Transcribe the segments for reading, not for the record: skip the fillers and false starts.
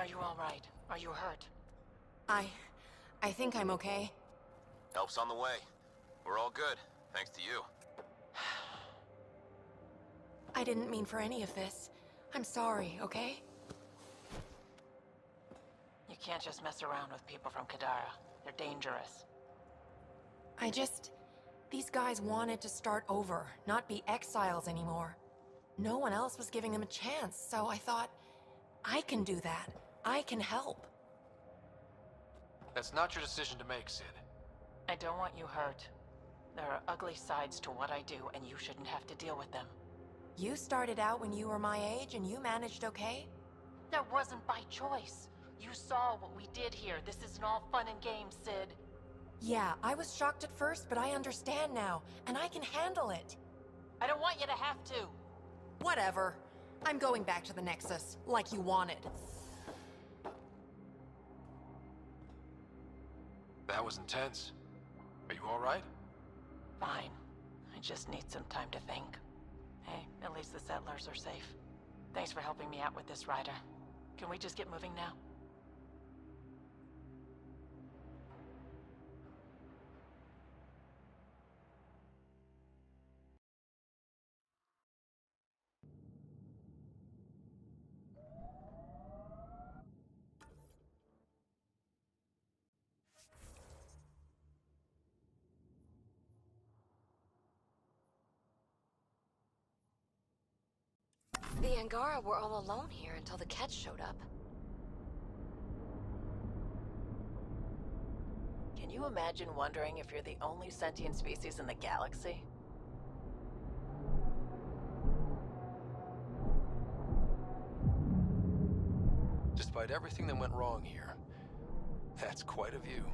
Are you all right? Are you hurt? I think I'm okay. Help's on the way. We're all good, thanks to you. I didn't mean for any of this. I'm sorry, okay? You can't just mess around with people from Kadara. They're dangerous. These guys wanted to start over, not be exiles anymore. No one else was giving them a chance, so I thought, I can do that. I can help. That's not your decision to make, Sid. I don't want you hurt. There are ugly sides to what I do, and you shouldn't have to deal with them. You started out when you were my age and you managed okay? That wasn't by choice. You saw what we did here. This isn't all fun and games, Sid. Yeah, I was shocked at first, but I understand now, and I can handle it. I don't want you to have to. Whatever. I'm going back to the Nexus, like you wanted. That was intense. Are you alright? Fine. I just need some time to think. Hey, at least the settlers are safe. Thanks for helping me out with this, Ryder. Can we just get moving now? The Angara were all alone here until the Kett showed up. Can you imagine wondering if you're the only sentient species in the galaxy? Despite everything that went wrong here, that's quite a view.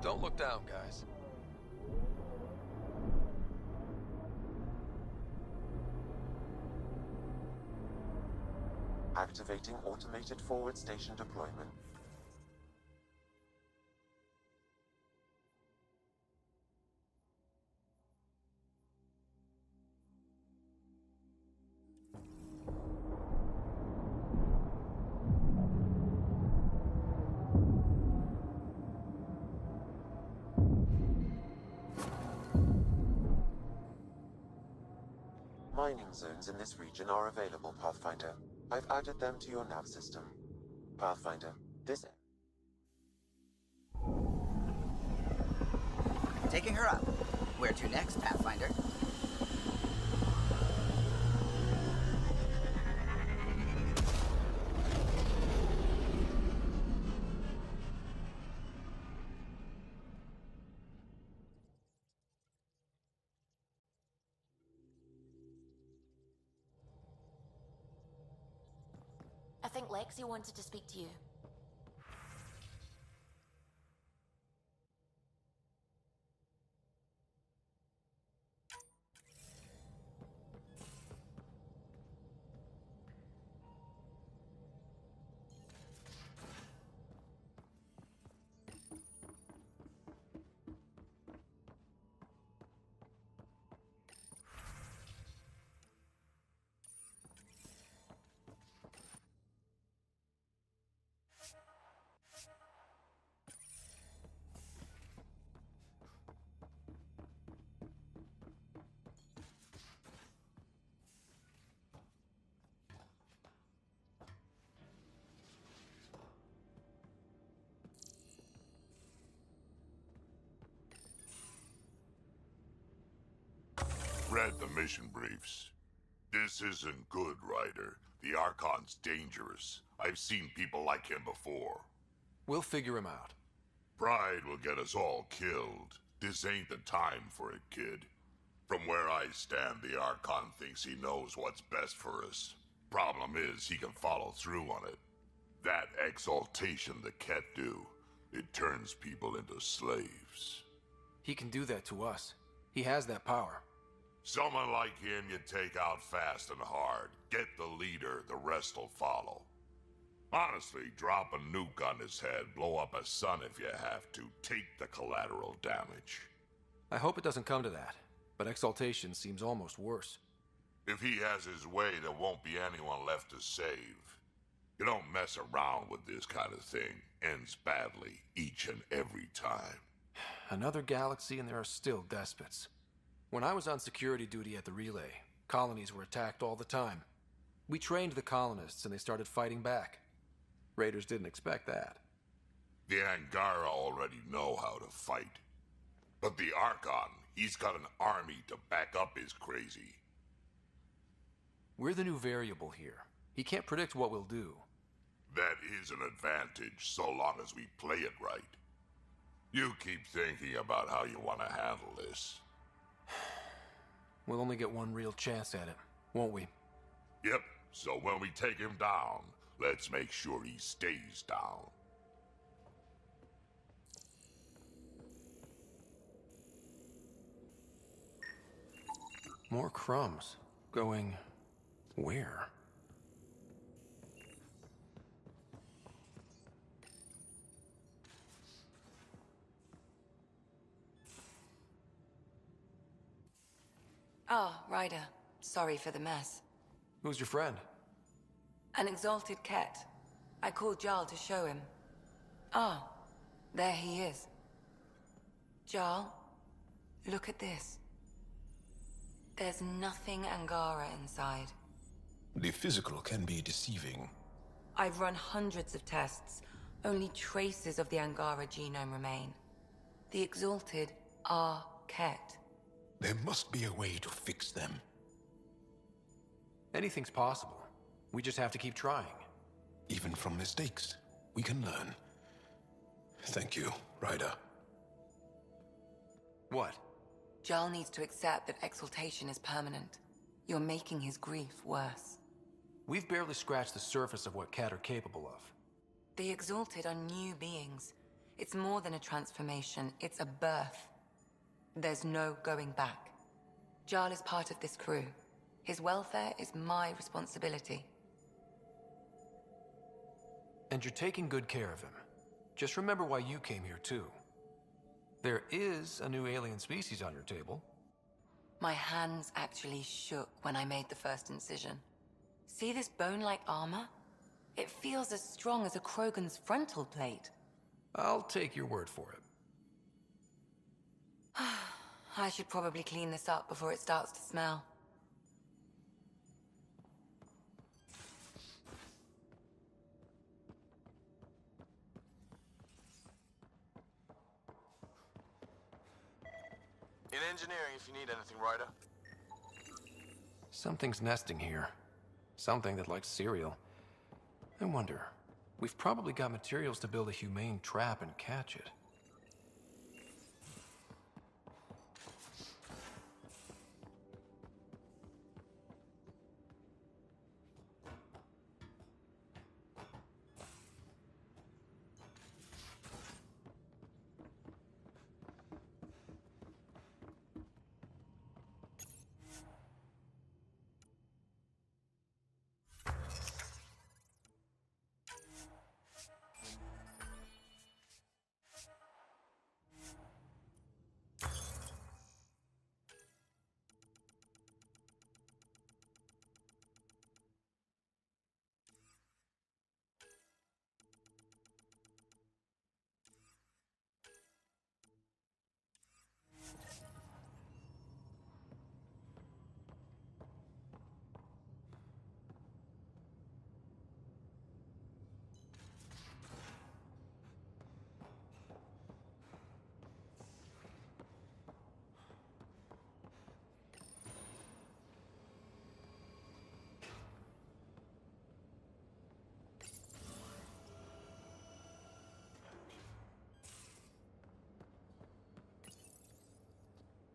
Don't look down, guys. Activating automated forward station deployment. Mining zones in this region are available, Pathfinder. I've added them to your nav system. Pathfinder, this... Taking her up. Where to next, Pathfinder? I think Lexi wanted to speak to you. Read the mission briefs. This isn't good, Ryder. The Archon's dangerous. I've seen people like him before. We'll figure him out. Pride will get us all killed. This ain't the time for it, kid. From where I stand, the Archon thinks he knows what's best for us. Problem is, he can follow through on it. That exaltation the Ket do, it turns people into slaves. He can do that to us. He has that power. Someone like him you take out fast and hard. Get the leader, the rest will follow. Honestly, drop a nuke on his head, blow up a sun if you have to. Take the collateral damage. I hope it doesn't come to that, but exaltation seems almost worse. If he has his way, there won't be anyone left to save. You don't mess around with this kind of thing. Ends badly, each and every time. Another galaxy and there are still despots. When I was on security duty at the relay, colonies were attacked all the time. We trained the colonists and they started fighting back. Raiders didn't expect that. The Angara already know how to fight. But the Archon, he's got an army to back up his crazy. We're the new variable here. He can't predict what we'll do. That is an advantage, so long as we play it right. You keep thinking about how you want to handle this. We'll only get one real chance at it, won't we? Yep, so when we take him down, let's make sure he stays down. More crumbs. Going where? Ah, Ryder. Sorry for the mess. Who's your friend? An exalted Ket. I called Jarl to show him. Ah, there he is. Jarl, look at this. There's nothing Angara inside. The physical can be deceiving. I've run hundreds of tests. Only traces of the Angara genome remain. The exalted are Ket. There must be a way to fix them. Anything's possible. We just have to keep trying. Even from mistakes, we can learn. Thank you, Ryder. What? Jarl needs to accept that exaltation is permanent. You're making his grief worse. We've barely scratched the surface of what Ket are capable of. The exalted are new beings. It's more than a transformation, it's a birth. There's no going back. Jarl is part of this crew. His welfare is my responsibility. And you're taking good care of him. Just remember why you came here too. There is a new alien species on your table. My hands actually shook when I made the first incision. See this bone-like armor? It feels as strong as a Krogan's frontal plate. I'll take your word for it. I should probably clean this up before it starts to smell. In engineering, if you need anything, Ryder. Something's nesting here. Something that likes cereal. I wonder, we've probably got materials to build a humane trap and catch it.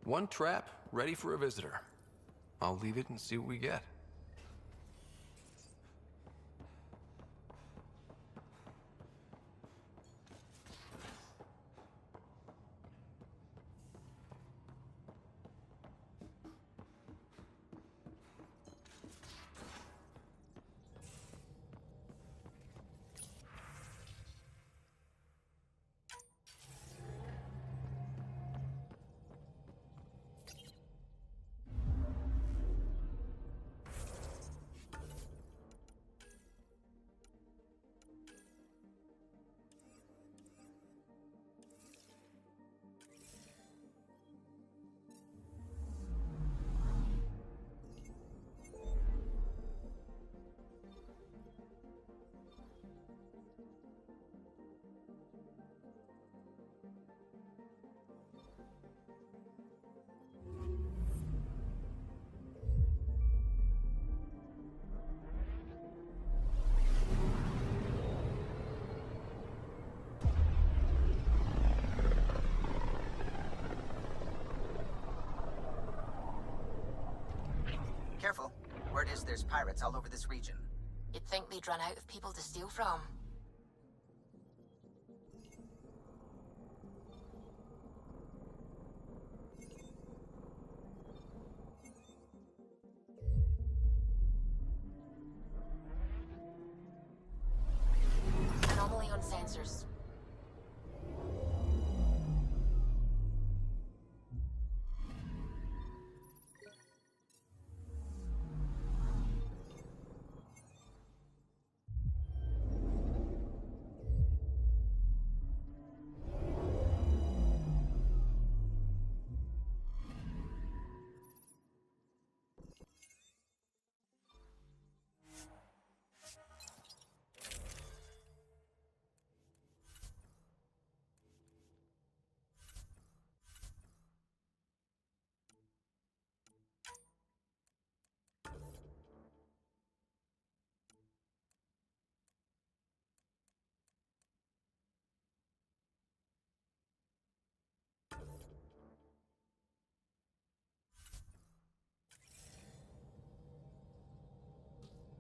One trap, ready for a visitor. I'll leave it and see what we get. Careful. Word is there's pirates all over this region. You'd think they'd run out of people to steal from. Anomaly on sensors.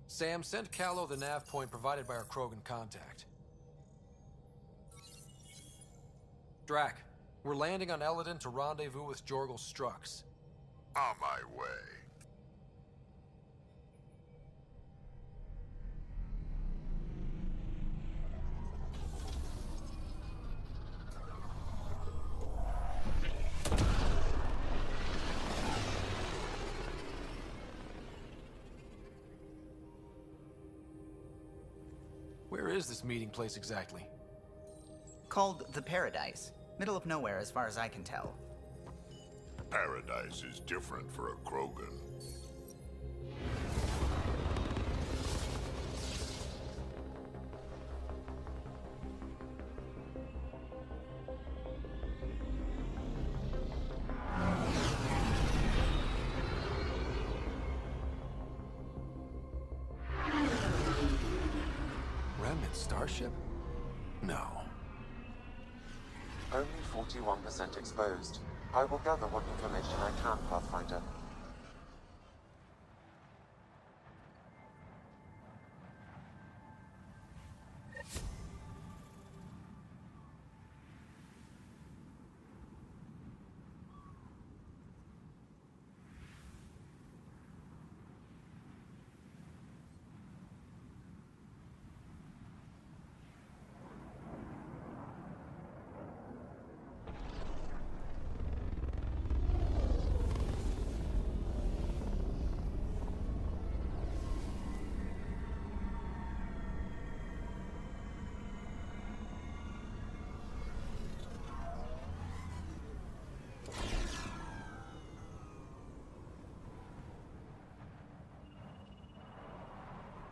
Sam, send Callow the nav point provided by our Krogan contact. Drac, we're landing on Elaadin to rendezvous with Jorgal's Strux. On my way. Where is this meeting place exactly? Called the Paradise. Middle of nowhere as far as I can tell. Paradise is different for a Krogan. Remnant starship? No. Only 41% exposed. I will gather what information I can, Pathfinder.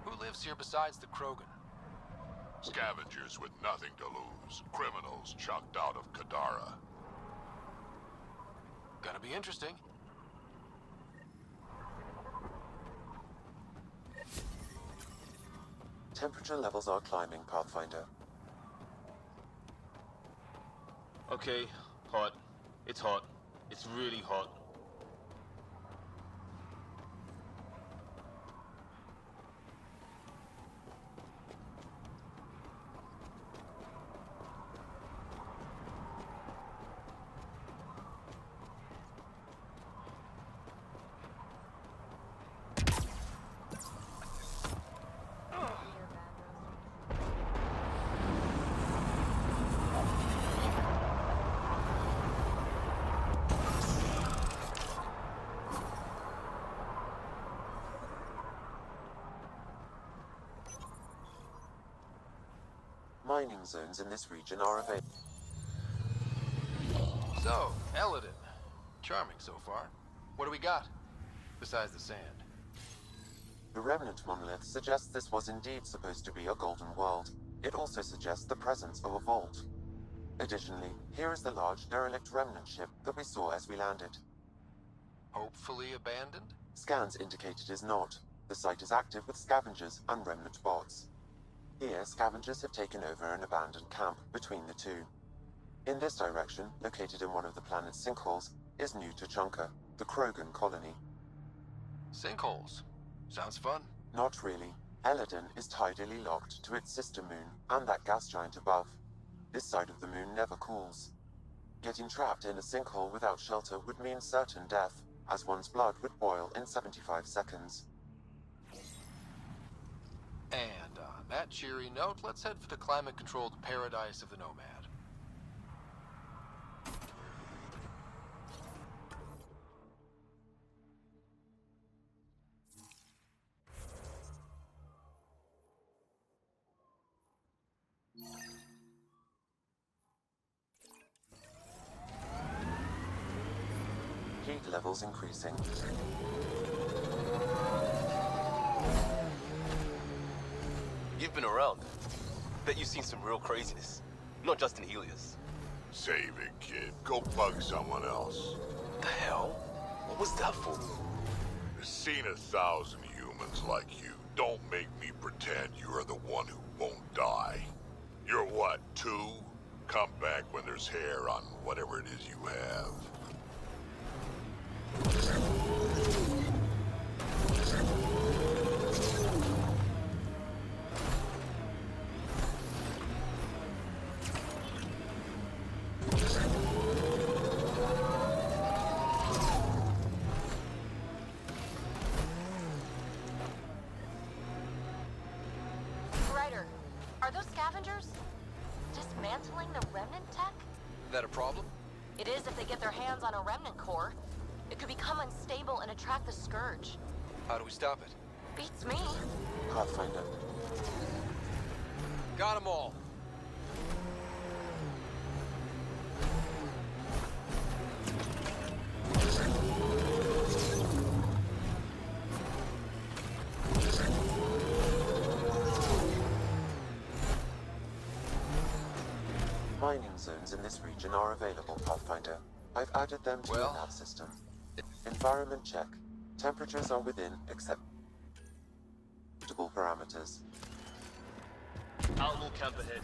Who lives here besides the Krogan? Scavengers with nothing to lose. Criminals chucked out of Kadara. Gonna be interesting. Temperature levels are climbing, Pathfinder. Okay, hot. It's hot. It's really hot. Mining zones in this region are available. So, Elaadin. Charming so far. What do we got? Besides the sand. The Remnant monolith suggests this was indeed supposed to be a golden world. It also suggests the presence of a vault. Additionally, here is the large derelict Remnant ship that we saw as we landed. Hopefully abandoned? Scans indicate it is not. The site is active with scavengers and Remnant bots. Here, scavengers have taken over an abandoned camp between the two. In this direction, located in one of the planet's sinkholes, is New Tuchanka, the Krogan colony. Sinkholes. Sounds fun. Not really. Elaadin is tidally locked to its sister moon and that gas giant above. This side of the moon never cools. Getting trapped in a sinkhole without shelter would mean certain death, as one's blood would boil in 75 seconds. And on that cheery note, let's head for the climate-controlled paradise of the Nomad. Heat levels increasing. You've been around. Bet you've seen some real craziness. Not just in Helios. Save it, kid. Go bug someone else. The hell? What was that for? I've seen 1,000 humans like you. Don't make me pretend you are the one who won't die. You're what, 2? Come back when there's hair on whatever it is you have. Ryder, are those scavengers dismantling the Remnant tech? That a problem? It is if they get their hands on a Remnant core. It could become unstable and attract the Scourge. How do we stop it? Beats me. Pathfinder. Got 'em all. Mining zones in this region are available, Pathfinder. I've added them to your nav system. Environment check. Temperatures are within acceptable parameters. Outlaw camp ahead.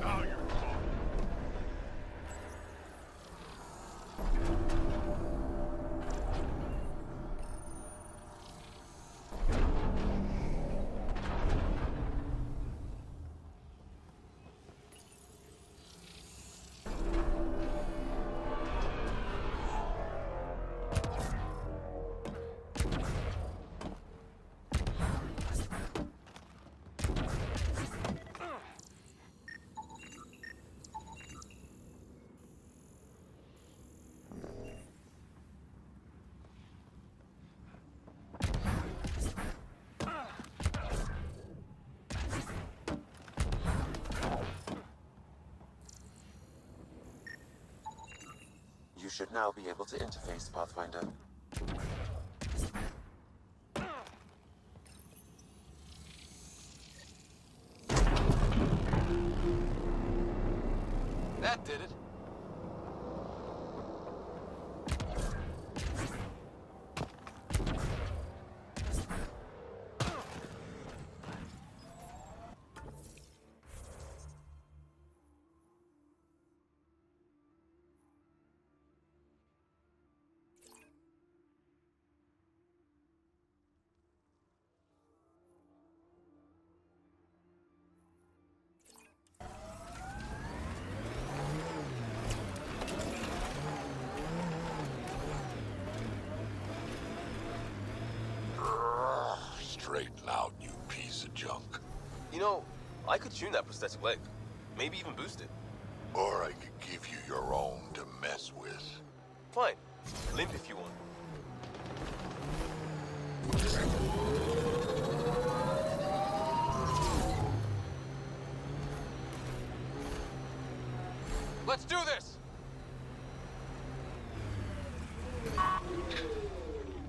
Now you're talking. You should now be able to interface, Pathfinder. That did it. I could tune that prosthetic leg. Maybe even boost it. Or I could give you your own to mess with. Fine. Limp if you want. Let's do this!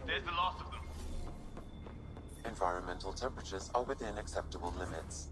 There's the last of them. Environmental temperatures are within acceptable limits.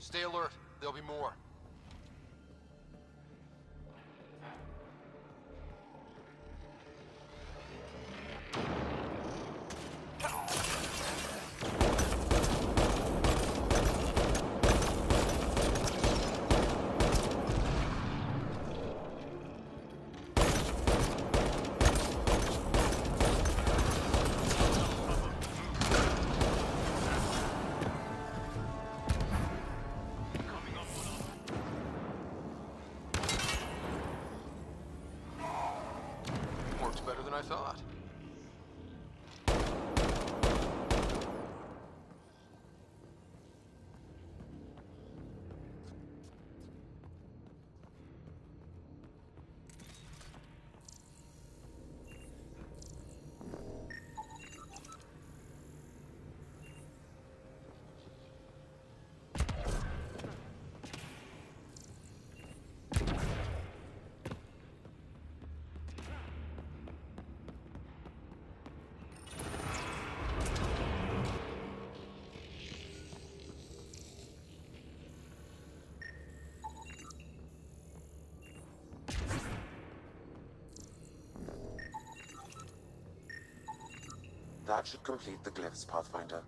Stay alert. There'll be more. Works better than I thought. That should complete the glyphs, Pathfinder.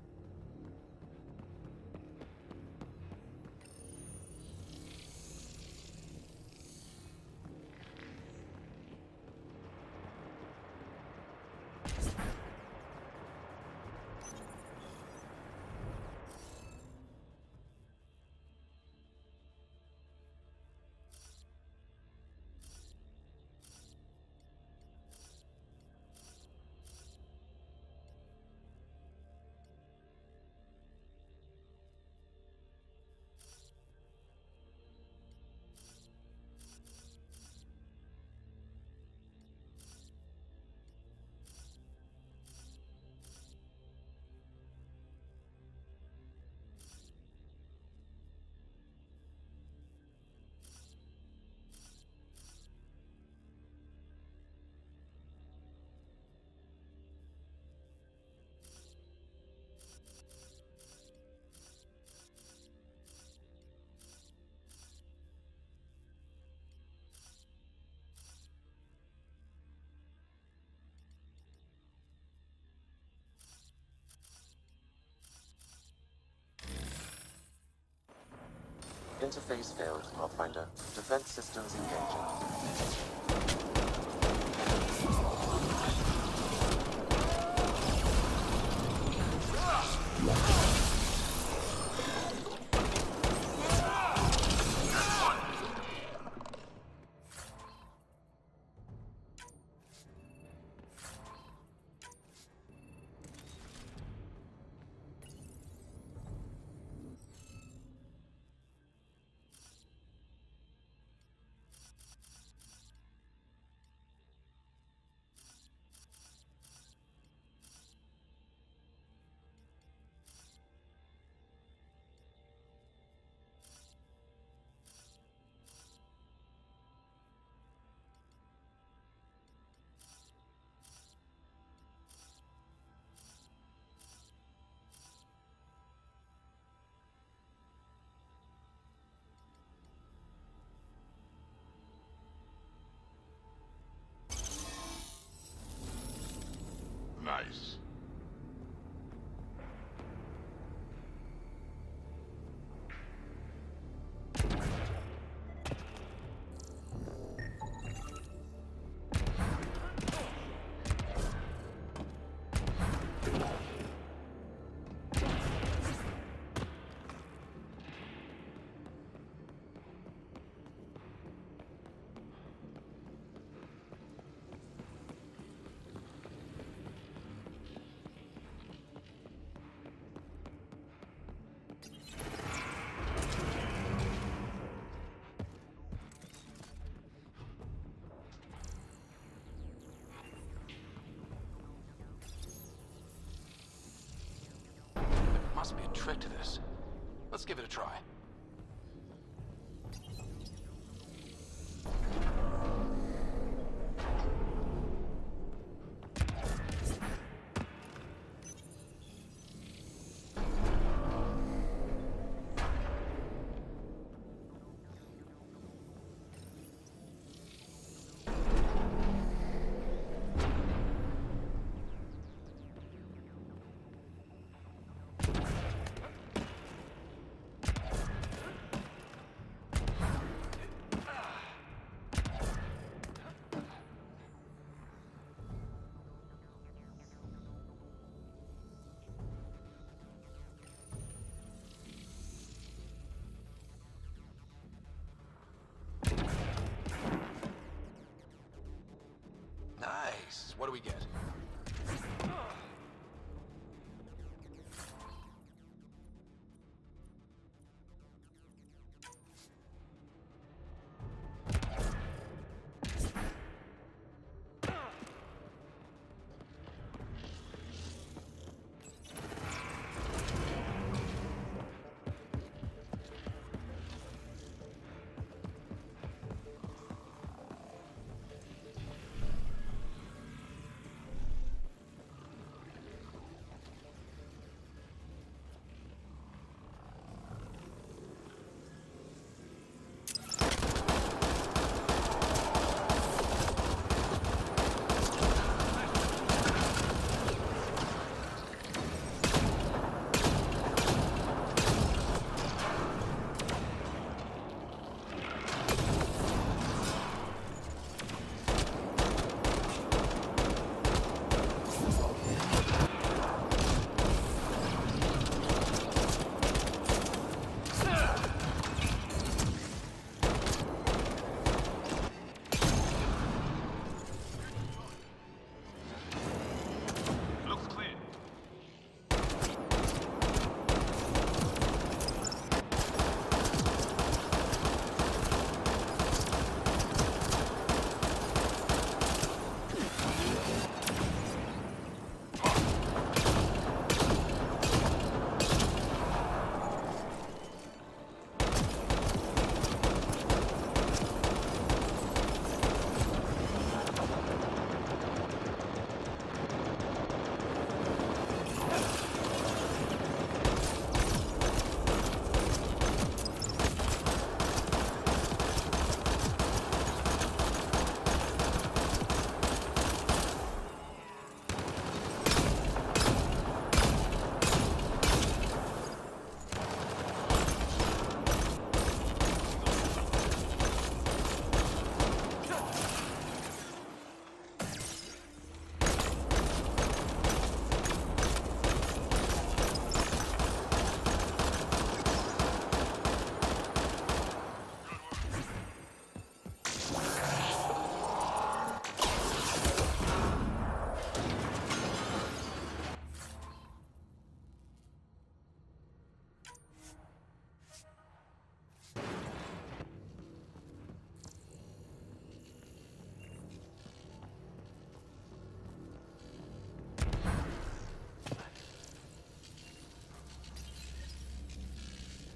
Interface failed, Pathfinder. Defense systems engaging. must be a trick to this. Let's give it a try. Nice. What do we get?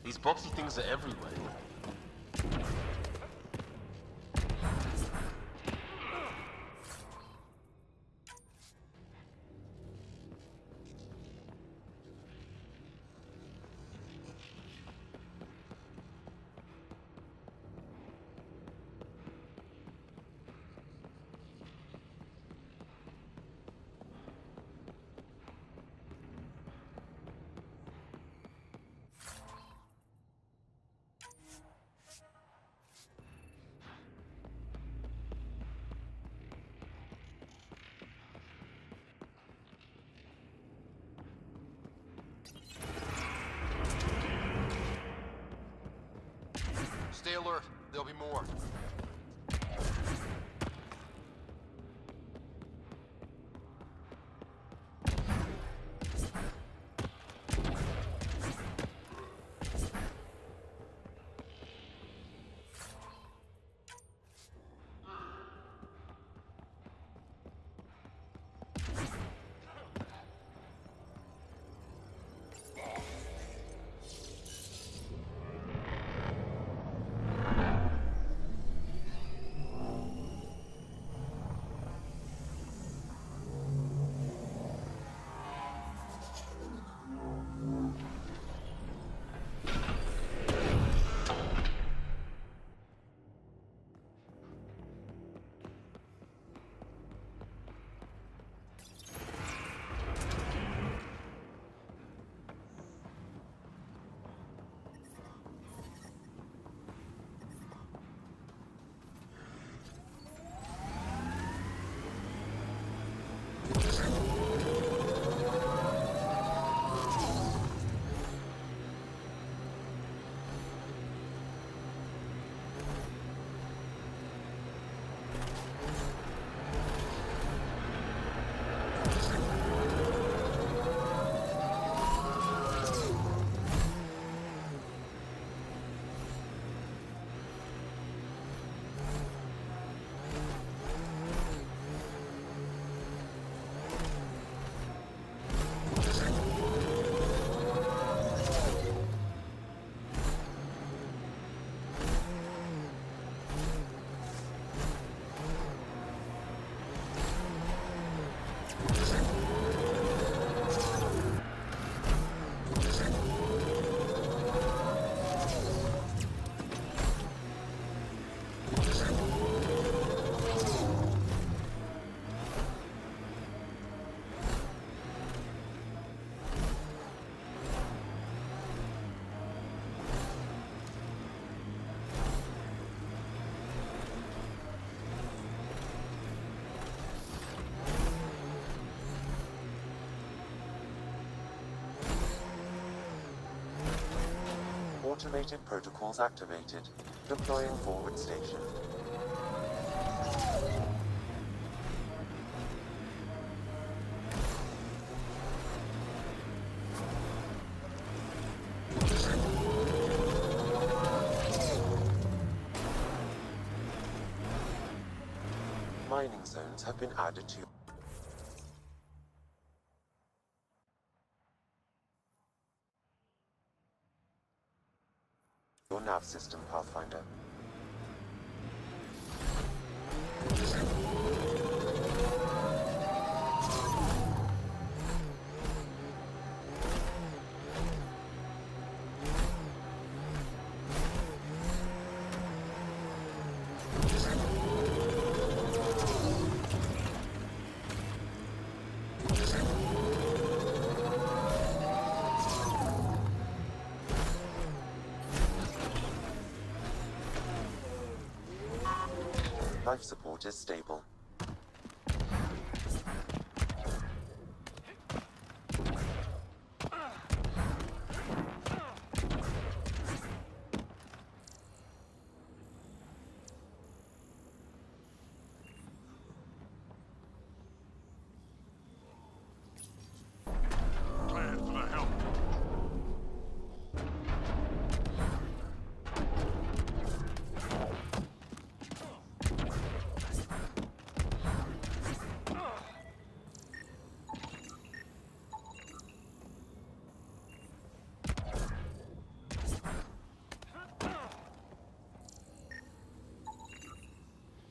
These boxy things are everywhere. Stay alert. There'll be more. Automated protocols activated. Deploying forward station. Mining zones have been added to your nav system, Pathfinder. Life support is stable. Plan for the help.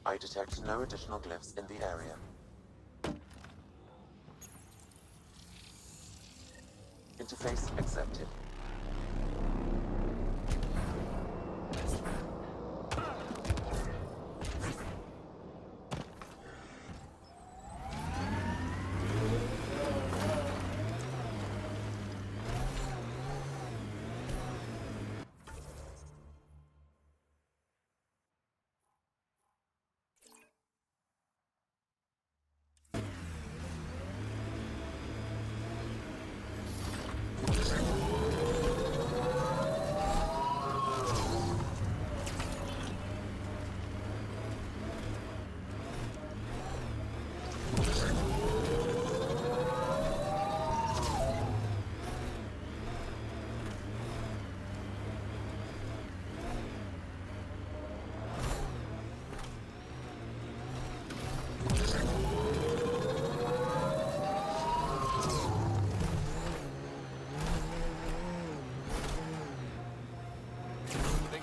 I detect no additional glyphs in the area. Interface accepted.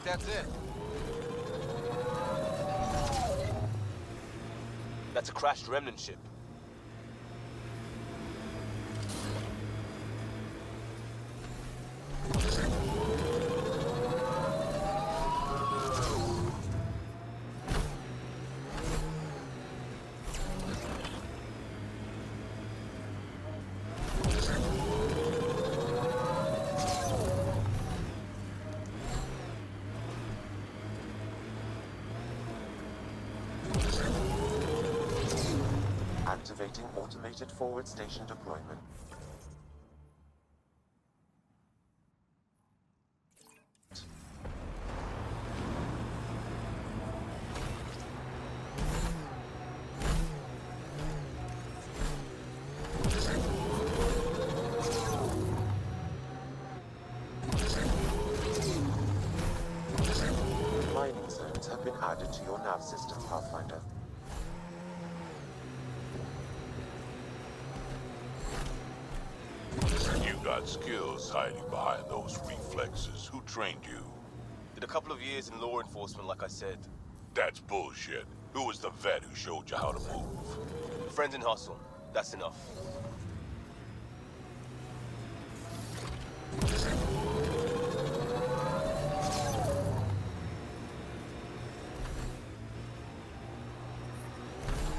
That's it. That's a crashed Remnant ship. Activating automated forward station deployment. Mining zones have been added to your nav system, Pathfinder. You got skills hiding behind those reflexes. Who trained you? Did a couple of years in law enforcement, like I said. That's bullshit. Who was the vet who showed you how to move? Friends in hustle. That's enough.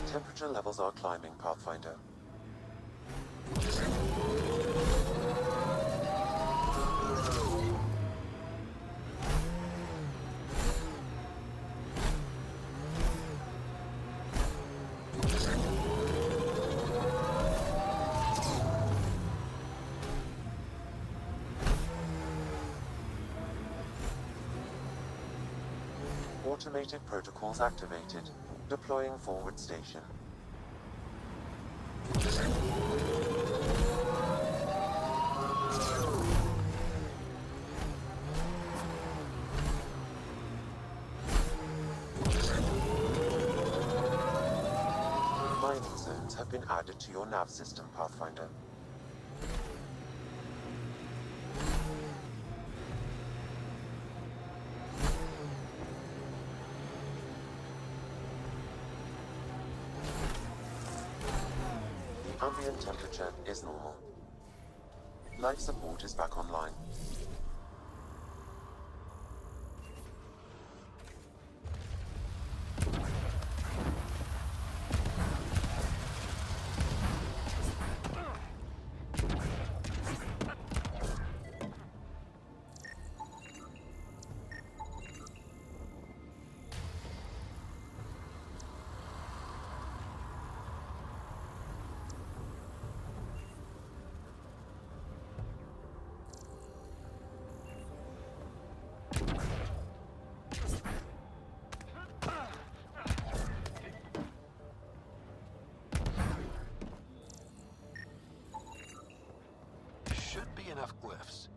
Temperature levels are climbing, Pathfinder. Automated protocols activated. Deploying forward station. Mining zones have been added to your nav system, Pathfinder. The ambient temperature is normal. Life support is back online. Should be enough glyphs.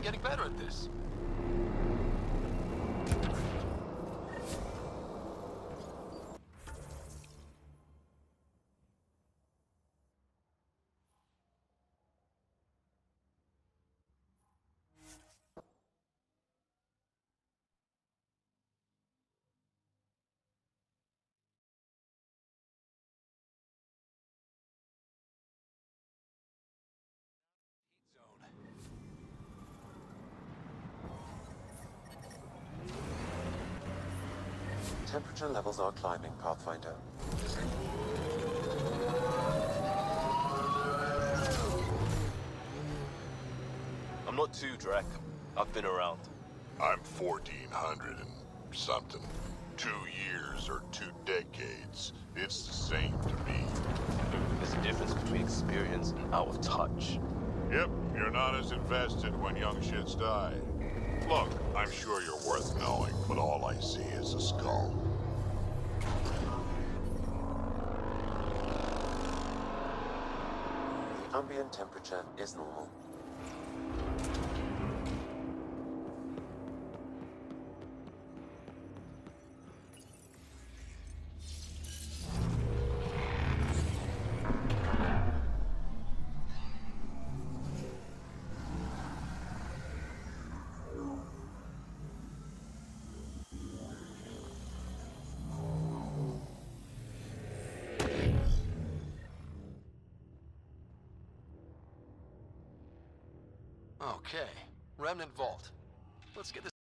getting better at this. Temperature levels are climbing, Pathfinder. I'm not too, Drac. I've been around. I'm 1400 and something. 2 years or 2 decades. It's the same to me. There's a difference between experience and out of touch. Yep, you're not as invested when young shits die. Look, I'm sure you're worth knowing, but all I see is a skull. The ambient temperature is normal. Okay, Remnant Vault. Let's get this